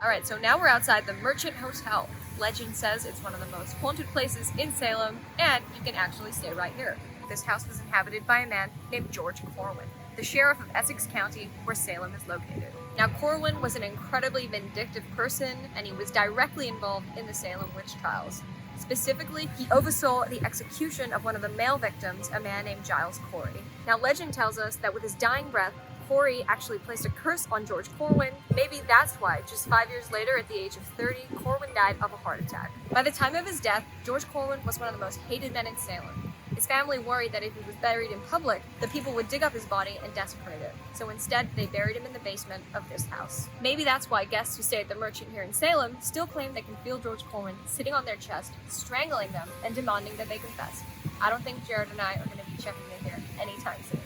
Alright, so now we're outside the Merchant Hotel. Legend says it's one of the most haunted places in Salem, and you can actually stay right here. This house was inhabited by a man named George Corwin, the sheriff of Essex County, where Salem is located. Now, Corwin was an incredibly vindictive person, and he was directly involved in the Salem witch trials. Specifically, he oversaw the execution of one of the male victims, a man named Giles Corey. Now, legend tells us that with his dying breath, Corey actually placed a curse on George Corwin. Maybe that's why, just 5 years later, at the age of 30, Corwin died of a heart attack. By the time of his death, George Corwin was one of the most hated men in Salem. His family worried that if he was buried in public, the people would dig up his body and desecrate it. So instead, they buried him in the basement of this house. Maybe that's why guests who stay at the Merchant here in Salem still claim they can feel George Corwin sitting on their chest, strangling them, and demanding that they confess. I don't think Jared and I are going to be checking in here anytime soon.